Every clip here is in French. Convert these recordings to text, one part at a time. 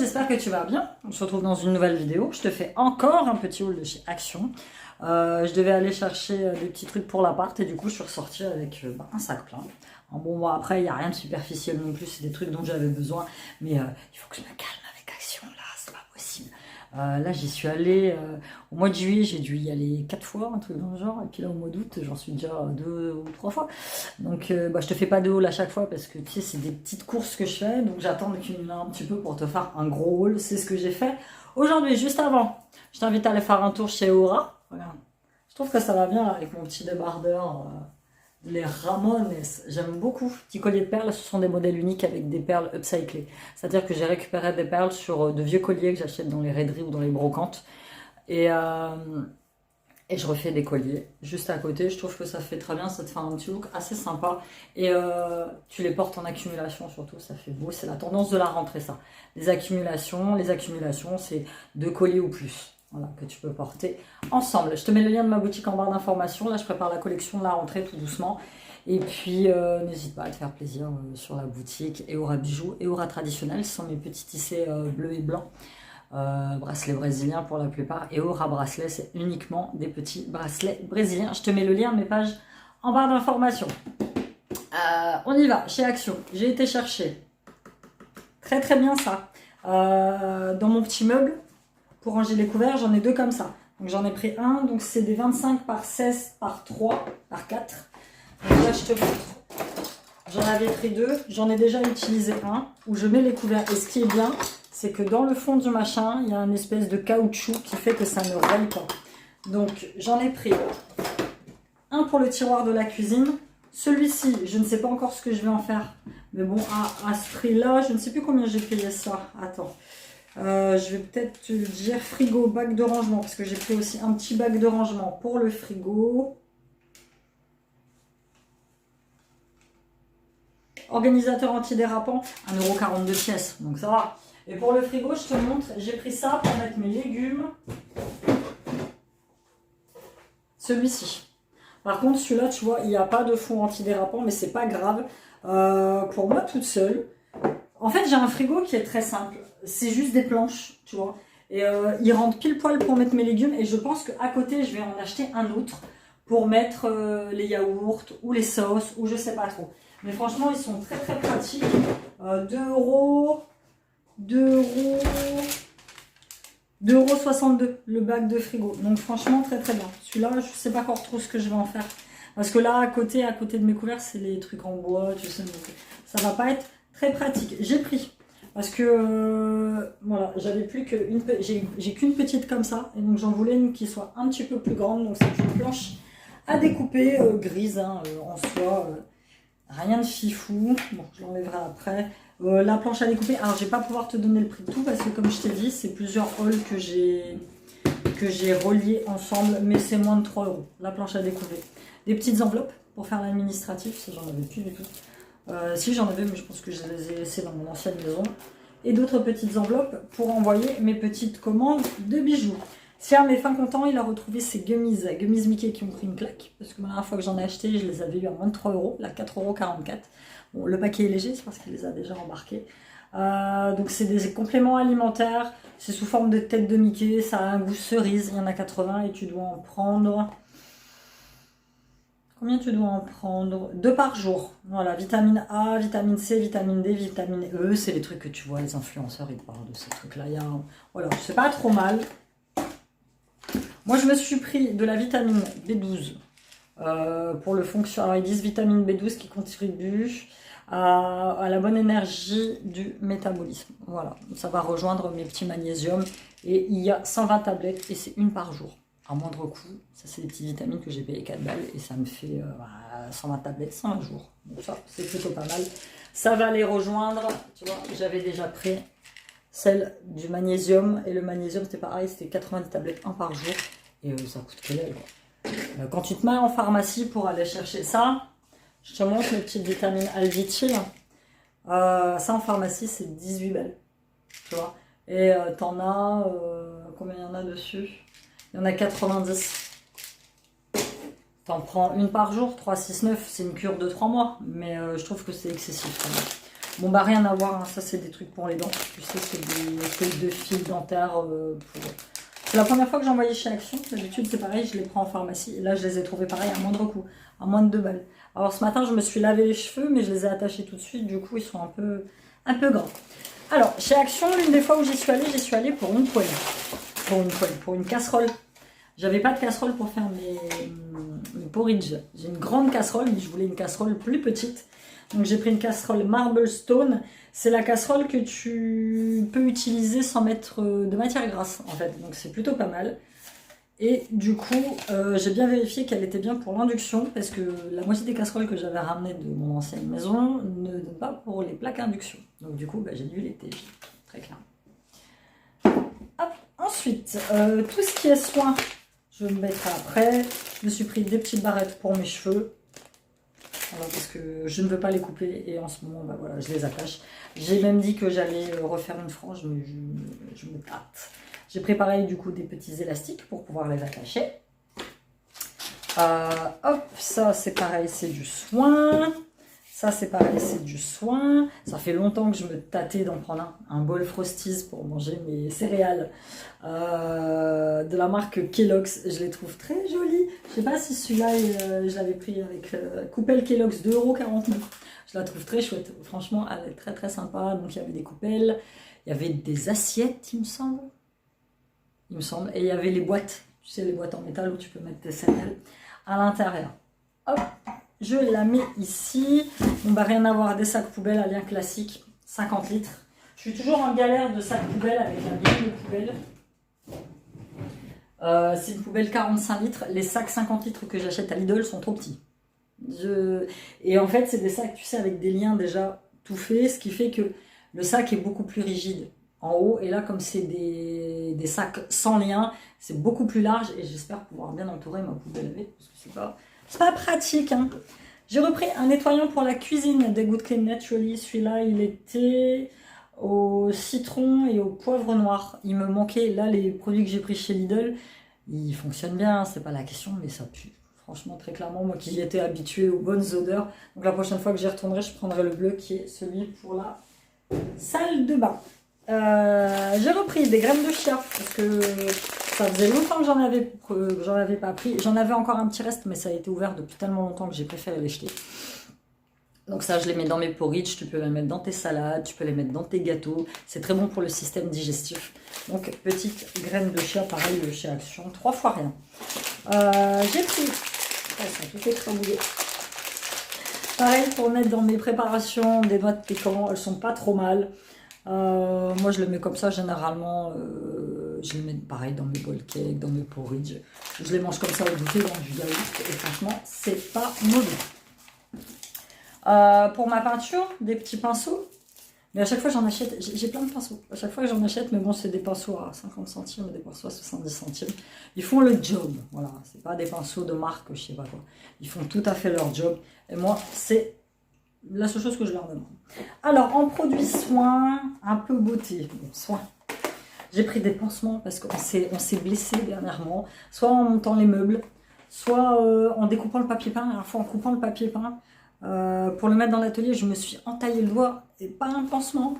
j'espère que tu vas bien. On se retrouve dans une nouvelle vidéo. Je te fais encore un petit haul de chez Action. Je devais aller chercher des petits trucs pour l'appart et du coup je suis ressortie avec un sac plein. Bon, après il n'y a rien de superficiel non plus, c'est des trucs dont j'avais besoin. Mais il faut que je me calme avec Action là, c'est pas possible. Là j'y suis allée au mois de juillet, j'ai dû y aller 4 fois, un truc dans le genre, et puis là au mois d'août j'en suis déjà 2 ou 3 fois. Donc je te fais pas de haul à chaque fois parce que tu sais c'est des petites courses que je fais, donc j'attends qu'il y en ait un petit peu pour te faire un gros haul, c'est ce que j'ai fait aujourd'hui. Juste avant, je t'invite à aller faire un tour chez Aura. Voilà. Je trouve que ça va bien avec mon petit débardeur, les Ramones, j'aime beaucoup. Petit collier de perles, ce sont des modèles uniques avec des perles upcyclées. C'est-à-dire que j'ai récupéré des perles sur de vieux colliers que j'achète dans les raideries ou dans les brocantes. Et je refais des colliers juste à côté. Je trouve que ça fait très bien, ça te fait un petit look assez sympa. Et tu les portes en accumulation surtout, ça fait beau. C'est la tendance de la rentrée ça. Les accumulations, c'est 2 colliers ou plus. Voilà, que tu peux porter ensemble. Je te mets le lien de ma boutique en barre d'informations. Là, je prépare la collection de la rentrée tout doucement. Et puis, n'hésite pas à te faire plaisir sur la boutique. Aura Bijoux, Aura Traditionnel, ce sont mes petits tissés bleus et blancs. Bracelets brésiliens pour la plupart. Et Aura Bracelet, c'est uniquement des petits bracelets brésiliens. Je te mets le lien de mes pages en barre d'informations. On y va, chez Action. J'ai été chercher. Très très bien ça. Dans mon petit meuble. Pour ranger les couverts, j'en ai 2 comme ça. Donc j'en ai pris un, donc c'est des 25 par 16 par 3 par 4. Donc là je te montre. J'en avais pris 2, j'en ai déjà utilisé un où je mets les couverts. Et ce qui est bien, c'est que dans le fond du machin, il y a une espèce de caoutchouc qui fait que ça ne raye pas. Donc j'en ai pris un pour le tiroir de la cuisine. Celui-ci, je ne sais pas encore ce que je vais en faire. Mais bon, à ce prix-là, je ne sais plus combien j'ai payé ça. Attends. Je vais peut-être te dire frigo, bac de rangement, parce que j'ai pris aussi un petit bac de rangement pour le frigo. Organisateur antidérapant, 1,42 € pièce, donc ça va. Et pour le frigo, je te montre, j'ai pris ça pour mettre mes légumes. Celui-ci. Par contre, celui-là, tu vois, il n'y a pas de fond antidérapant, mais c'est pas grave. Pour moi, toute seule. En fait, j'ai un frigo qui est très simple. C'est juste des planches, tu vois. Et il rentre pile poil pour mettre mes légumes. Et je pense qu'à côté, je vais en acheter un autre pour mettre les yaourts ou les sauces ou je sais pas trop. Mais franchement, ils sont très très pratiques. 2 € 62 le bac de frigo. Donc franchement, très très bien. Celui-là, je sais pas encore trop ce que je vais en faire. Parce que là, à côté de mes couverts, c'est les trucs en bois, tu sais. Donc ça va pas être très pratique. J'ai pris. Parce que voilà, j'avais plus qu'une, j'ai qu'une petite comme ça, et donc j'en voulais une qui soit un petit peu plus grande. Donc c'est une planche à découper, grise hein, en soi, rien de fifou. Bon, je l'enlèverai après. La planche à découper, alors je vais pas pouvoir te donner le prix de tout parce que comme je t'ai dit, c'est plusieurs hauls que j'ai reliés ensemble, mais c'est moins de 3 €. La planche à découper. Des petites enveloppes pour faire l'administratif, ça j'en avais plus du tout. Si j'en avais, mais je pense que je les ai laissées dans mon ancienne maison. Et d'autres petites enveloppes pour envoyer mes petites commandes de bijoux. Siam est fin content, il a retrouvé ses gummies Mickey qui ont pris une claque. Parce que la dernière fois que j'en ai acheté, je les avais eu à moins de 3 €, là 4,44 €. Bon, le paquet est léger, c'est parce qu'il les a déjà embarqués. Donc c'est des compléments alimentaires, c'est sous forme de tête de Mickey, ça a un goût cerise, il y en a 80 et tu dois en prendre... Combien tu dois en prendre? 2 par jour. Voilà, vitamine A, vitamine C, vitamine D, vitamine E. C'est les trucs que tu vois, les influenceurs, ils parlent de ces trucs-là. Voilà, c'est pas trop mal. Moi, je me suis pris de la vitamine B12 pour le fonctionnement. Alors, ils disent vitamine B12 qui contribue à la bonne énergie du métabolisme. Voilà, ça va rejoindre mes petits magnésiums. Et il y a 120 tablettes et c'est 1 par jour. À moindre coût, ça c'est des petites vitamines que j'ai payé 4 balles et ça me fait 120 tablettes, 120 jours. Donc ça, c'est plutôt pas mal. Ça va les rejoindre, tu vois, j'avais déjà pris celle du magnésium et le magnésium c'était pareil, c'était 90 tablettes 1 par jour et ça coûte que dalle. Quand tu te mets en pharmacie pour aller chercher ça, je te montre mes petites vitamines Alvitil. Ça en pharmacie c'est 18 balles, tu vois. Et t'en as, combien il y en a dessus? Il y en a 90. T'en prends 1 par jour, 3, 6, 9. C'est une cure de 3 mois. Mais je trouve que c'est excessif quand même. Bon, bah rien à voir, hein. Ça c'est des trucs pour les dents. Tu sais, c'est des espèces de fils dentaires pour... C'est la première fois que j'en voyais chez Action. D'habitude, c'est pareil, je les prends en pharmacie. Et là, je les ai trouvés pareil à moindre coût, à moins de 2 balles. Alors ce matin, je me suis lavé les cheveux, mais je les ai attachés tout de suite. Du coup, ils sont un peu grands. Alors, chez Action, l'une des fois où j'y suis allée pour une poêle. Pour une casserole. J'avais pas de casserole pour faire mes porridge. J'ai une grande casserole, mais je voulais une casserole plus petite. Donc j'ai pris une casserole Marble Stone. C'est la casserole que tu peux utiliser sans mettre de matière grasse, en fait. Donc c'est plutôt pas mal. Et du coup, j'ai bien vérifié qu'elle était bien pour l'induction, parce que la moitié des casseroles que j'avais ramenées de mon ancienne maison ne donnent pas pour les plaques induction. Donc du coup, bah, j'ai dû les téger, très clair. Hop. Ensuite, tout ce qui est soin, je me mettrai après. Je me suis pris des petites barrettes pour mes cheveux. Voilà, parce que je ne veux pas les couper et en ce moment, bah, voilà, je les attache. J'ai même dit que j'allais refaire une frange, mais je me tâte. J'ai préparé du coup des petits élastiques pour pouvoir les attacher. Hop, ça c'est pareil, c'est du soin. Ça c'est pareil, c'est du soin. Ça fait longtemps que je me tâtais d'en prendre un bol Frosties pour manger mes céréales de la marque Kellogg's. Je les trouve très jolis. Je sais pas si celui-là, je l'avais pris avec coupelle Kellogg's 2,49 €. Je la trouve très chouette. Franchement, elle est très très sympa. Donc il y avait des coupelles, il y avait des assiettes, il me semble. Et il y avait les boîtes, tu sais, les boîtes en métal où tu peux mettre tes céréales à l'intérieur. Hop, je la mets ici. On va rien avoir, des sacs poubelles à lien classique, 50 litres. Je suis toujours en galère de sacs poubelles avec la vieille poubelle. C'est une poubelle 45 litres. Les sacs 50 litres que j'achète à Lidl sont trop petits. Et en fait, c'est des sacs, tu sais, avec des liens déjà tout faits, ce qui fait que le sac est beaucoup plus rigide en haut, et là comme c'est des sacs sans lien, c'est beaucoup plus large et j'espère pouvoir bien entourer ma poubelle avec, parce que c'est pas pratique, hein. J'ai repris un nettoyant pour la cuisine des Good Clean Naturally. Celui-là il était au citron et au poivre noir. Il me manquait, là les produits que j'ai pris chez Lidl ils fonctionnent bien, c'est pas la question, mais ça pue franchement très clairement, moi qui étais habituée aux bonnes odeurs. Donc la prochaine fois que j'y retournerai, je prendrai le bleu qui est celui pour la salle de bain. J'ai repris des graines de chia parce que ça faisait longtemps que j'en avais pas pris. J'en avais encore un petit reste, mais ça a été ouvert depuis tellement longtemps que j'ai préféré les jeter. Donc ça, je les mets dans mes porridge. Tu peux les mettre dans tes salades, tu peux les mettre dans tes gâteaux. C'est très bon pour le système digestif. Donc petite graine de chia, pareil chez Action, 3 fois rien. J'ai pris, elles sont toutes écrabouillées. Pareil pour mettre dans mes préparations des noix de pécan, elles sont pas trop mal. Moi je les mets comme ça généralement, je les mets pareil dans mes bowl cakes, dans mes porridge. Je les mange comme ça au goûter dans du yaourt et franchement c'est pas mauvais. Pour ma peinture, des petits pinceaux. Mais à chaque fois j'en achète, j'ai plein de pinceaux. À chaque fois que j'en achète, mais bon c'est des pinceaux à 50 centimes, des pinceaux à 70 centimes. Ils font le job, voilà. C'est pas des pinceaux de marque, je sais pas quoi. Ils font tout à fait leur job. Et moi c'est la seule chose que je leur demande. Alors, en produits soins, un peu beauté, bon, soins. J'ai pris des pansements parce qu'on s'est blessé dernièrement, soit en montant les meubles, soit en découpant le papier peint. La fois en coupant le papier peint, pour le mettre dans l'atelier, je me suis entaillé le doigt et pas un pansement.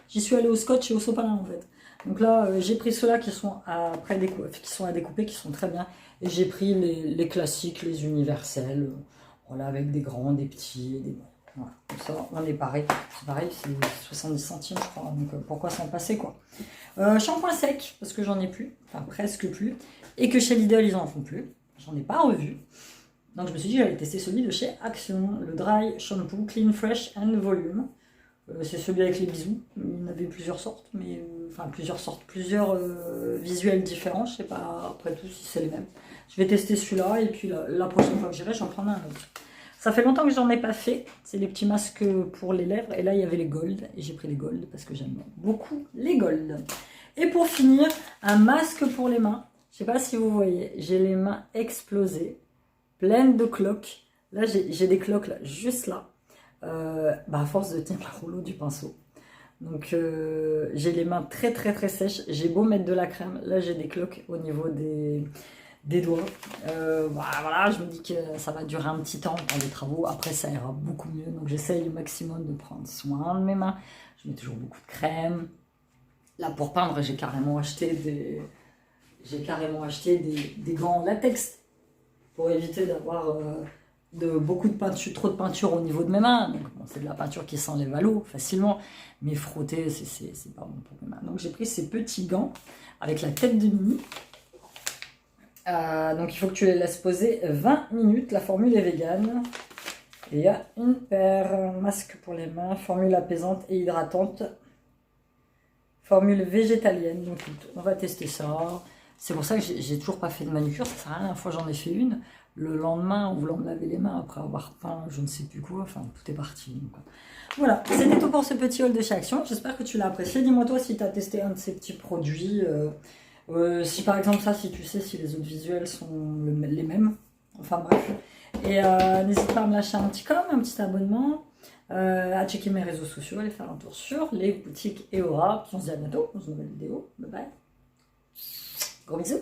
J'y suis allée au scotch et au sopalin en fait. Donc là, j'ai pris ceux-là qui sont à découper, qui sont très bien. Et j'ai pris les classiques, les universels, voilà, avec des grands, des petits, des bons. Voilà, comme ça, on est pareil. C'est pareil, c'est 70 centimes, je crois. Donc, pourquoi s'en passer, quoi. Shampoing sec, parce que j'en ai plus. Enfin, presque plus. Et que chez Lidl, ils en font plus. J'en ai pas revu. Donc, je me suis dit, j'allais tester celui de chez Action. Le Dry Shampoo Clean Fresh and Volume. C'est celui avec les bisous. Il y en avait plusieurs sortes. Mais, enfin, plusieurs visuels différents. Je sais pas, après tout, si c'est les mêmes. Je vais tester celui-là. Et puis, la prochaine fois que j'irai, j'en prendrai un autre. Ça fait longtemps que j'en ai pas fait. C'est les petits masques pour les lèvres. Et là, il y avait les gold. Et j'ai pris les gold parce que j'aime beaucoup les gold. Et pour finir, un masque pour les mains. Je sais pas si vous voyez. J'ai les mains explosées. Pleines de cloques. Là, j'ai des cloques là, juste là. À force de tenir le rouleau du pinceau. Donc, j'ai les mains très très très sèches. J'ai beau mettre de la crème. Là, j'ai des cloques au niveau des doigts. Voilà, je me dis que ça va durer un petit temps pendant les travaux. Après, ça ira beaucoup mieux. Donc, j'essaye au maximum de prendre soin de mes mains. Je mets toujours beaucoup de crème. Là, pour peindre, j'ai carrément acheté des gants en latex pour éviter d'avoir beaucoup de peinture, trop de peinture au niveau de mes mains. Donc, bon, c'est de la peinture qui s'enlève à l'eau facilement, mais frotter, c'est pas bon pour mes mains. Donc, j'ai pris ces petits gants avec la tête de Minnie. Donc, il faut que tu les laisses poser 20 minutes. La formule est végane. Et il y a une paire, masque pour les mains, formule apaisante et hydratante. Formule végétalienne. Donc, on va tester ça. C'est pour ça que j'ai toujours pas fait de manucure. Ça sert à rien. La fois, j'en ai fait une. Le lendemain, en voulant me laver les mains après avoir peint, je ne sais plus quoi. Enfin, tout est parti. Donc, voilà, c'était tout pour ce petit haul de chez Action. J'espère que tu l'as apprécié. Dis-moi toi si tu as testé un de ces petits produits. Si par exemple ça, si tu sais si les autres visuels sont les mêmes. Enfin bref. Et n'hésite pas à me lâcher un petit un petit abonnement. À checker mes réseaux sociaux, aller faire un tour sur les boutiques Eora. Puis on se dit à bientôt dans une nouvelle vidéo. Bye bye. Gros bisous.